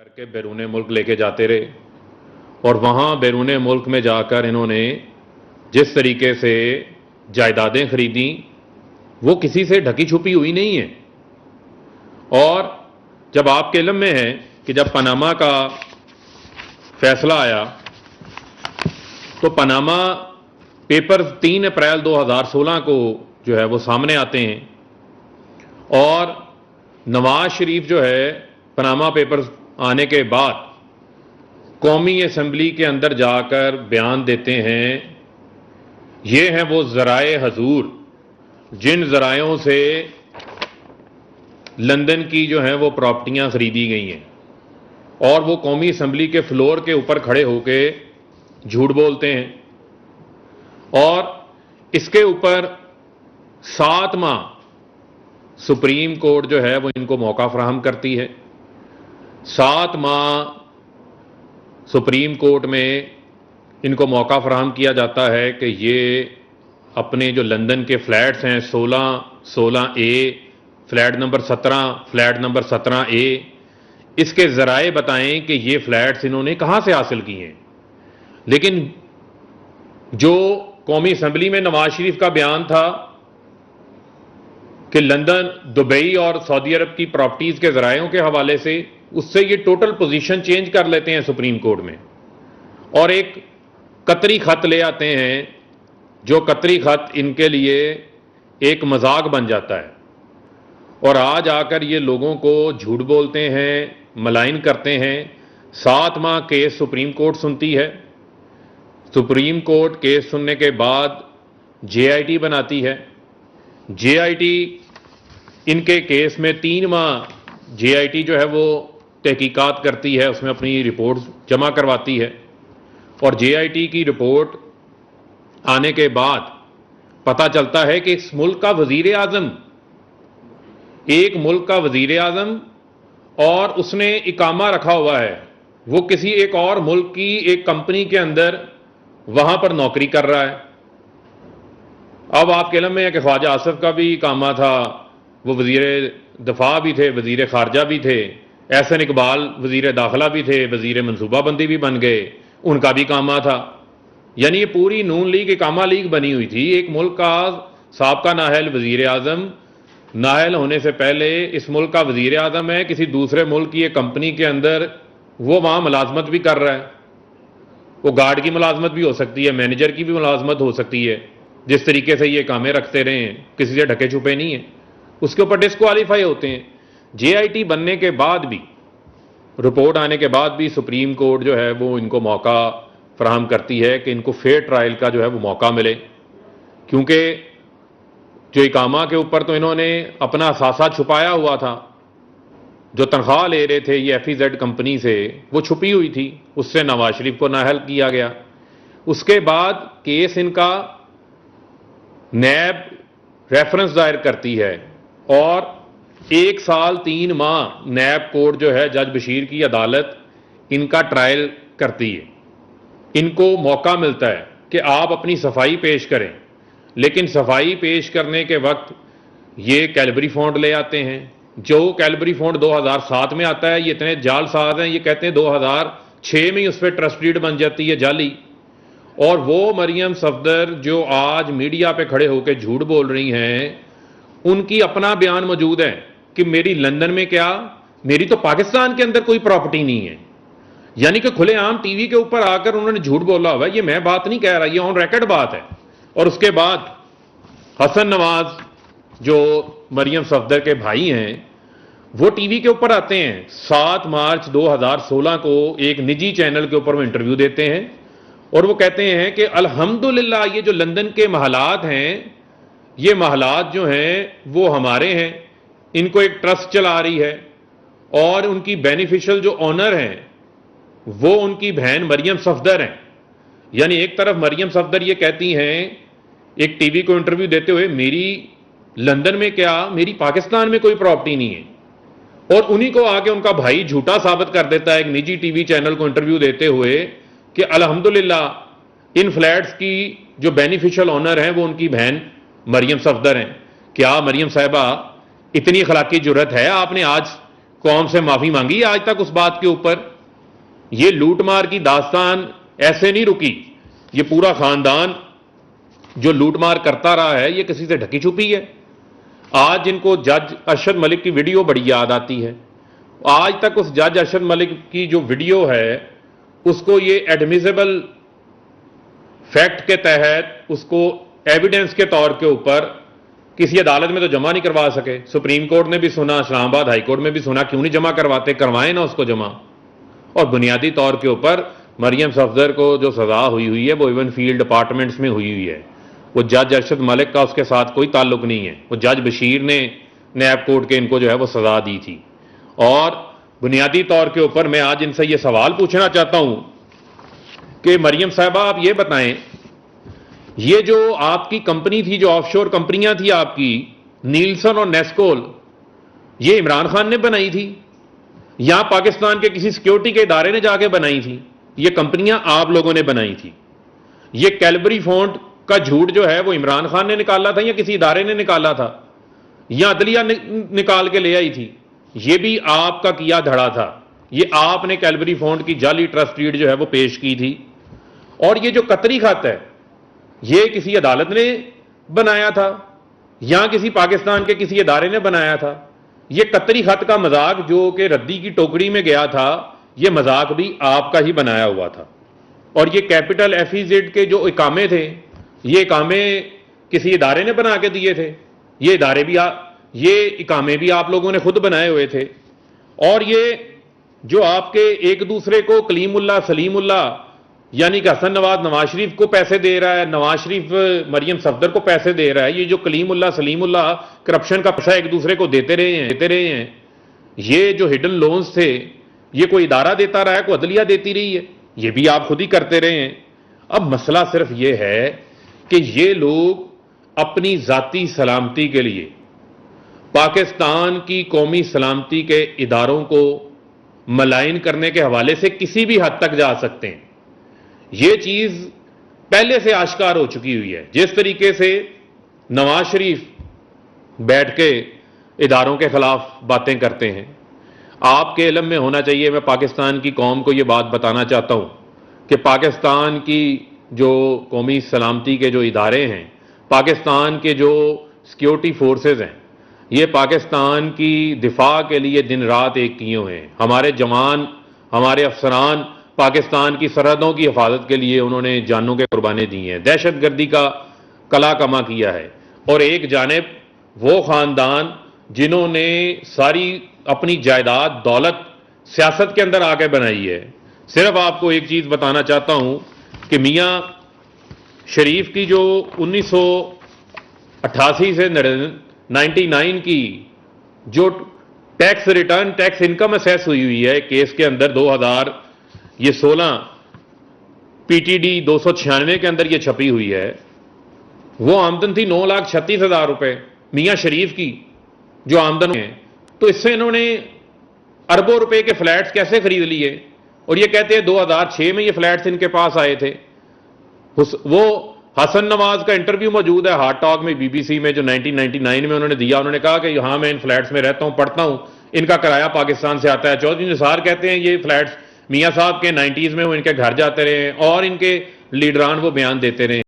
کر کے بیرون ملک لے کے جاتے رہے، اور وہاں بیرون ملک میں جا کر انہوں نے جس طریقے سے جائیدادیں خریدیں وہ کسی سے ڈھکی چھپی ہوئی نہیں ہے۔ اور جب آپ کے علم میں ہے کہ جب پاناما کا فیصلہ آیا تو پاناما پیپرز 3 اپریل 2016 کو جو ہے وہ سامنے آتے ہیں، اور نواز شریف جو ہے پاناما پیپرز آنے کے بعد قومی اسمبلی کے اندر جا کر بیان دیتے ہیں۔ یہ ہیں وہ ذرائع حضور جن ذرائعوں سے لندن کی جو ہیں وہ پراپرٹیاں خریدی گئی ہیں، اور وہ قومی اسمبلی کے فلور کے اوپر کھڑے ہو کے جھوٹ بولتے ہیں، اور اس کے اوپر 7 ماہ سپریم کورٹ جو ہے وہ ان کو موقع فراہم کرتی ہے۔ 7 ماہ سپریم کورٹ میں ان کو موقع فراہم کیا جاتا ہے کہ یہ اپنے جو لندن کے فلیٹس ہیں 16A، flat number 17، flat number 17A، اس کے ذرائع بتائیں کہ یہ فلیٹس انہوں نے کہاں سے حاصل کیے ہیں۔ لیکن جو قومی اسمبلی میں نواز شریف کا بیان تھا کہ لندن، دبئی اور سعودی عرب کی پراپرٹیز کے ذرائعوں کے حوالے سے، اس سے یہ ٹوٹل پوزیشن چینج کر لیتے ہیں سپریم کورٹ میں، اور ایک قطری خط لے آتے ہیں، جو قطری خط ان کے لیے ایک مذاق بن جاتا ہے، اور آج آ کر یہ لوگوں کو جھوٹ بولتے ہیں، ملائن کرتے ہیں۔ 7 ماہ کیس سپریم کورٹ سنتی ہے، سپریم کورٹ کیس سننے کے بعد JIT بناتی ہے، JIT ان کے کیس میں 3 ماہ JIT جو ہے وہ تحقیقات کرتی ہے، اس میں اپنی رپورٹ جمع کرواتی ہے، اور JIT کی رپورٹ آنے کے بعد پتہ چلتا ہے کہ اس ملک کا وزیر اعظم، ایک ملک کا وزیر اعظم، اور اس نے اقامہ رکھا ہوا ہے، وہ کسی ایک اور ملک کی ایک کمپنی کے اندر وہاں پر نوکری کر رہا ہے۔ اب آپ کے علم میں ہے کہ خواجہ آصف کا بھی اقامہ تھا، وہ وزیر دفاع بھی تھے، وزیر خارجہ بھی تھے، احسن اقبال وزیر داخلہ بھی تھے، وزیر منصوبہ بندی بھی بن گئے، ان کا بھی اقامہ تھا۔ یعنی یہ پوری نون لیگ اقامہ لیگ بنی ہوئی تھی۔ ایک ملک کا سابقہ نااہل وزیر اعظم، نااہل ہونے سے پہلے اس ملک کا وزیر اعظم ہے، کسی دوسرے ملک کی ایک کمپنی کے اندر وہ وہاں ملازمت بھی کر رہا ہے۔ وہ گارڈ کی ملازمت بھی ہو سکتی ہے، مینیجر کی بھی ملازمت ہو سکتی ہے، جس طریقے سے یہ کامیں رکھتے رہے ہیں، کسی سے ڈھکے چھپے نہیں ہیں، اس کے اوپر ڈسکوالیفائی ہوتے ہیں۔ JIT بننے کے بعد بھی، رپورٹ آنے کے بعد بھی سپریم کورٹ جو ہے وہ ان کو موقع فراہم کرتی ہے کہ ان کو فیئر ٹرائل کا جو ہے وہ موقع ملے، کیونکہ جو اقامہ کے اوپر تو انہوں نے اپنا اثاثہ چھپایا ہوا تھا، جو تنخواہ لے رہے تھے یہ FEZ کمپنی سے، وہ چھپی ہوئی تھی، اس سے نواز شریف کو نااہل کیا گیا۔ اس کے بعد کیس ان کا نیب ریفرنس دائر کرتی ہے، اور 1 سال 3 ماہ نیب کورٹ جو ہے جج بشیر کی عدالت ان کا ٹرائل کرتی ہے۔ ان کو موقع ملتا ہے کہ آپ اپنی صفائی پیش کریں، لیکن صفائی پیش کرنے کے وقت یہ کیلبری فونڈ لے آتے ہیں، جو کیلبری فونڈ 2007 میں آتا ہے۔ یہ اتنے جال ساز ہیں، یہ کہتے ہیں 2006 میں ہی اس پہ ٹرسٹ ڈیڈ بن جاتی ہے جعلی، اور وہ مریم صفدر جو آج میڈیا پہ کھڑے ہو کے جھوٹ بول رہی ہیں، ان کی اپنا بیان موجود ہے کہ میری لندن میں کیا، میری تو پاکستان کے اندر کوئی پراپرٹی نہیں ہے۔ یعنی کہ کھلے عام ٹی وی کے اوپر آ کر انہوں نے جھوٹ بولا ہوا ہے، یہ میں بات نہیں کہہ رہا، یہ آن ریکارڈ بات ہے۔ اور اس کے بعد حسن نواز جو مریم صفدر کے بھائی ہیں، وہ ٹی وی کے اوپر آتے ہیں، 7 مارچ 2016 کو ایک نجی چینل کے اوپر وہ انٹرویو دیتے ہیں، اور وہ کہتے ہیں کہ الحمدللہ یہ جو لندن کے محلات ہیں، یہ محلات جو ہیں وہ ہمارے ہیں، ان کو ایک ٹرسٹ چلا رہی ہے، اور ان کی بینیفیشل جو آنر ہیں وہ ان کی بہن مریم صفدر ہیں۔ یعنی ایک طرف مریم صفدر یہ کہتی ہیں ایک ٹی وی کو انٹرویو دیتے ہوئے، میری لندن میں کیا، میری پاکستان میں کوئی پراپرٹی نہیں ہے، اور انہی کو آگے ان کا بھائی جھوٹا ثابت کر دیتا ہے ایک نجی ٹی وی چینل کو انٹرویو دیتے ہوئے کہ الحمدللہ ان فلیٹس کی جو بینیفیشل آنر ہیں وہ ان کی بہن مریم صفدر ہیں۔ کیا مریم صاحبہ اتنی اخلاقی جرت ہے آپ نے آج قوم سے معافی مانگی ہے آج تک اس بات کے اوپر؟ یہ لوٹ مار کی داستان ایسے نہیں رکی. یہ پورا خاندان جو لوٹ مار کرتا رہا ہے یہ کسی سے ڈھکی چھپی ہے. آج ان کو جج ارشد ملک کی ویڈیو بڑی یاد آتی ہے. آج تک اس جج ارشد ملک کی جو ویڈیو ہے اس کو یہ ایڈمیزیبل فیکٹ کے تحت اس کو ایویڈنس کے طور کے اوپر کسی عدالت میں تو جمع نہیں کروا سکے. سپریم کورٹ نے بھی سنا, اسلام آباد ہائی کورٹ میں بھی سنا, کیوں نہیں جمع کرواتے؟ کروائیں نا اس کو جمع. اور بنیادی طور کے اوپر مریم صفدر کو جو سزا ہوئی ہے وہ ایون فیلڈ ڈپارٹمنٹس میں ہوئی ہے. وہ جج ارشد ملک کا اس کے ساتھ کوئی تعلق نہیں ہے. وہ جج بشیر نے نیب کورٹ کے ان کو جو ہے وہ سزا دی تھی. اور بنیادی طور کے اوپر میں آج ان سے یہ سوال پوچھنا چاہتا ہوں کہ مریم صاحبہ آپ یہ بتائیں, یہ جو آپ کی کمپنی تھی, جو آف شور کمپنیاں تھی آپ کی نیلسن اور نیسکول, یہ عمران خان نے بنائی تھی یا پاکستان کے کسی سیکیورٹی کے ادارے نے جا کے بنائی تھی؟ یہ کمپنیاں آپ لوگوں نے بنائی تھی. یہ کیلبری فونٹ کا جھوٹ جو ہے وہ عمران خان نے نکالا تھا یا کسی ادارے نے نکالا تھا یا عدلیہ نکال کے لے آئی تھی؟ یہ بھی آپ کا کیا دھڑا تھا. یہ آپ نے کیلبری فونٹ کی جعلی ٹرسٹ ڈیڈ جو ہے وہ پیش کی تھی. اور یہ جو قطری خط ہے یہ کسی عدالت نے بنایا تھا یا کسی پاکستان کے کسی ادارے نے بنایا تھا؟ یہ قطری خط کا مذاق جو کہ ردی کی ٹوکری میں گیا تھا, یہ مذاق بھی آپ کا ہی بنایا ہوا تھا. اور یہ کیپٹل ایف ای زیڈ کے جو اقامے تھے, یہ اقامے کسی ادارے نے بنا کے دیے تھے. یہ اقامے بھی آپ لوگوں نے خود بنائے ہوئے تھے. اور یہ جو آپ کے ایک دوسرے کو کلیم اللہ, سلیم اللہ یعنی کہ حسن نواز شریف کو پیسے دے رہا ہے, نواز شریف مریم صفدر کو پیسے دے رہا ہے, یہ جو کلیم اللہ سلیم اللہ کرپشن کا پیسہ ایک دوسرے کو دیتے رہے ہیں, یہ جو ہڈن لونز تھے یہ کوئی ادارہ دیتا رہا ہے, کوئی عدلیہ دیتی رہی ہے؟ یہ بھی آپ خود ہی کرتے رہے ہیں. اب مسئلہ صرف یہ ہے کہ یہ لوگ اپنی ذاتی سلامتی کے لیے پاکستان کی قومی سلامتی کے اداروں کو ملائن کرنے کے حوالے سے کسی بھی حد تک جا سکتے ہیں. یہ چیز پہلے سے آشکار ہو چکی ہوئی ہے. جس طریقے سے نواز شریف بیٹھ کے اداروں کے خلاف باتیں کرتے ہیں, آپ کے علم میں ہونا چاہیے, میں پاکستان کی قوم کو یہ بات بتانا چاہتا ہوں کہ پاکستان کی جو قومی سلامتی کے جو ادارے ہیں, پاکستان کے جو سیکیورٹی فورسز ہیں, یہ پاکستان کی دفاع کے لیے دن رات ایک کیے ہوئے ہیں. ہمارے جوان, ہمارے افسران پاکستان کی سرحدوں کی حفاظت کے لیے انہوں نے جانوں کے قربانیں دی ہیں, دہشت گردی کا کلا کما کیا ہے. اور ایک جانب وہ خاندان جنہوں نے ساری اپنی جائیداد دولت سیاست کے اندر آ کے بنائی ہے. صرف آپ کو ایک چیز بتانا چاہتا ہوں کہ میاں شریف کی جو 1988 سے 99 کی جو tax return, tax income assess ہوئی ہے کیس کے اندر 2016 پی ٹی ڈی 296 کے اندر یہ چھپی ہوئی ہے, وہ آمدن تھی 9,36,000 روپے میاں شریف کی جو آمدن ہے. تو اس سے انہوں نے اربوں روپے کے فلیٹس کیسے خرید لیے؟ اور یہ کہتے ہیں 2006 میں یہ فلیٹس ان کے پاس آئے تھے. وہ حسن نواز کا انٹرویو موجود ہے ہارٹ ٹاک میں, بی بی سی میں, جو 1999 میں انہوں نے دیا. انہوں نے کہا کہ ہاں میں ان فلیٹس میں رہتا ہوں, پڑھتا ہوں, ان کا کرایہ پاکستان سے آتا ہے. چودھری نثار کہتے ہیں یہ فلیٹس میاں صاحب کے 90s میں وہ ان کے گھر جاتے رہے اور ان کے لیڈران وہ بیان دیتے رہے.